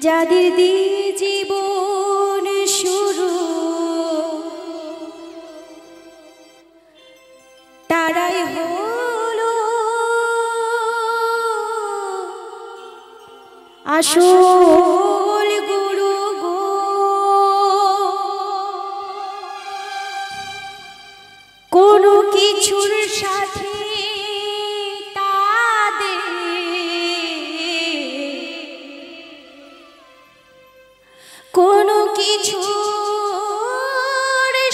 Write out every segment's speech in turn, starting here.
যাদের দিয়ে জীবন শুরু তারাই হলো আসল গুরু গো। কোনো কিছুর সাথে কোনো কিছুর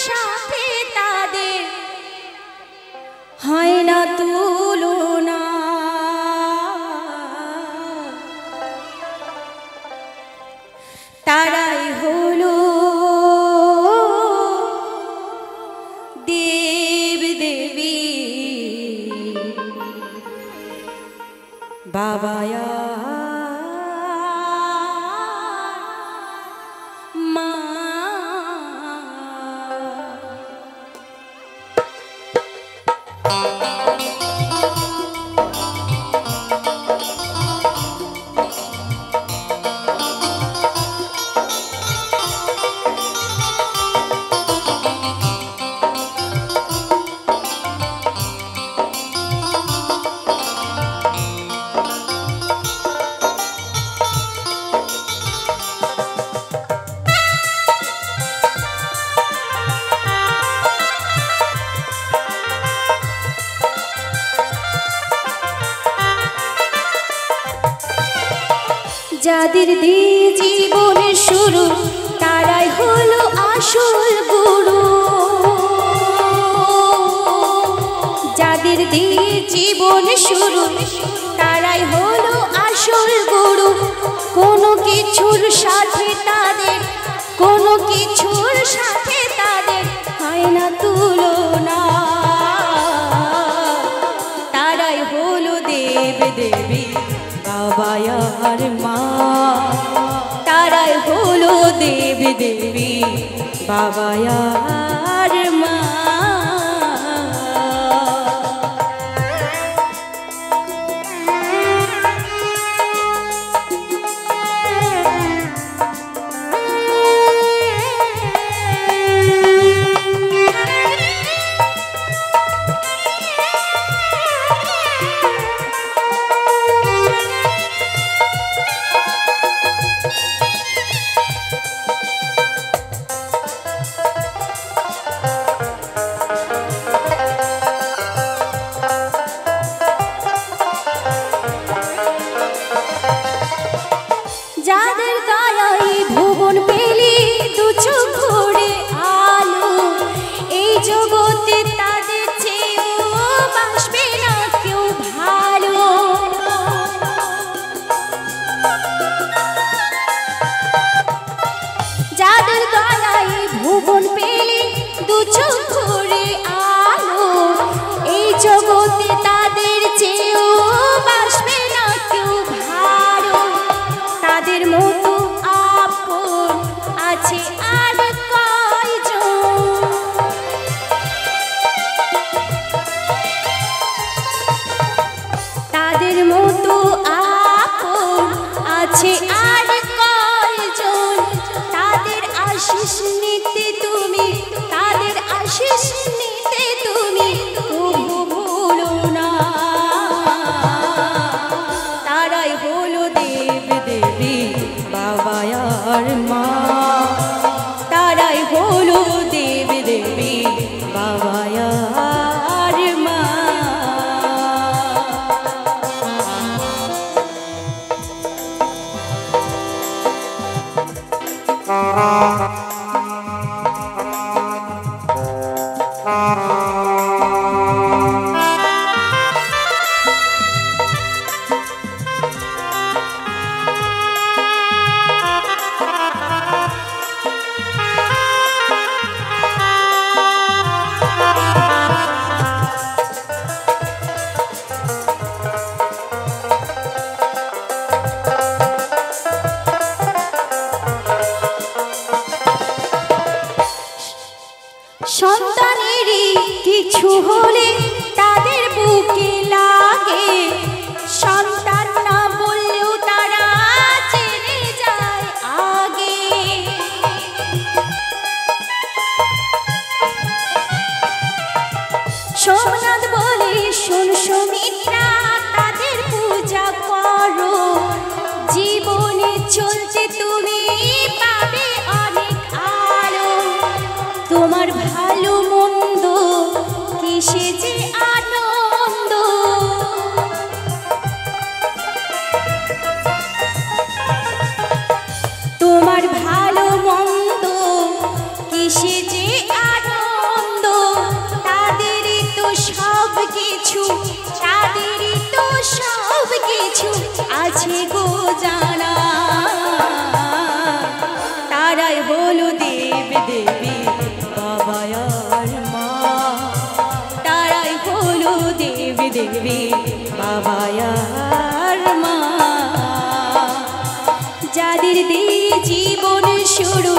সাথে তাদের হয় না তুলনা। তারাই হলো দেব দেবী বাবায়া যাদের দিয়ে জীবন শুরু তারাই হলো আসল গুরু। যাদের দিয়ে জীবন শুরু তারাই হলো আসল গুরু। কোনো কিছুর সাথে তাদের কোনো কিছুর সাথে তাদের হয় না তুলনা। তারাই হলো দেব দেবী বাবায়ার মা। তারাই হলো দেব দেবী বাবায়ার মা। যাদের দয়ায় ভুবন পেলি দু চোখ ভরে আলো, এই জগতে তাদের চেয়েও বাসবে না কেউ ভালো। যাদের দয়ায় ভুবন পেলি দু চোখ ভরে আলো, এই জগতে তাদের চেয়েও বাসবে না কেউ ভালো। তাদের মতো আপন আছে আর কয়জন, তাদের মতো আপন আছে আর কয়জন। তাদের আশিস নিতে তুমি, তাদের আশিস নিতে তুমি তবু ভুলো না। তারাই হলো দেব দেবী বাবায়ার মা। তারাই হলো দেব দেবী বাবায়ার মা। কিসে যে আনন্দ, তাদেরই তো সব কিছু, তাদেরই তো সব কিছু আছে গো জানা। তারাই হলো দেব দেবী বাবা আর মা, তারাই হলো দেব দেবী বাবা আর মা। যাদের দিয়ে জীবন শুরু,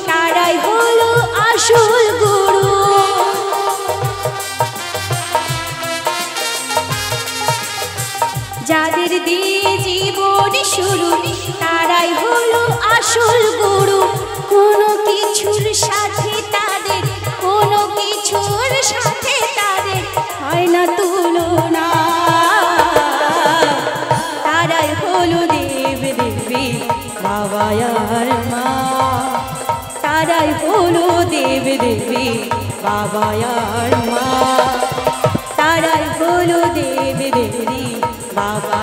তারাই হলো আসল গুরু। যাদের দিয়ে জীবন শুরু, তারাই হলো আসল গুরু। কোনো কিছুর সাথে তাদের, কোনো কিছুর সাথে তাদের হয় না তুলনা। তারাই হলো দেব দেবী বাবা আর মা, তারাই হলো দেব দেবী বাবা আর মা, তারাই হলো দেব দেবী বাবা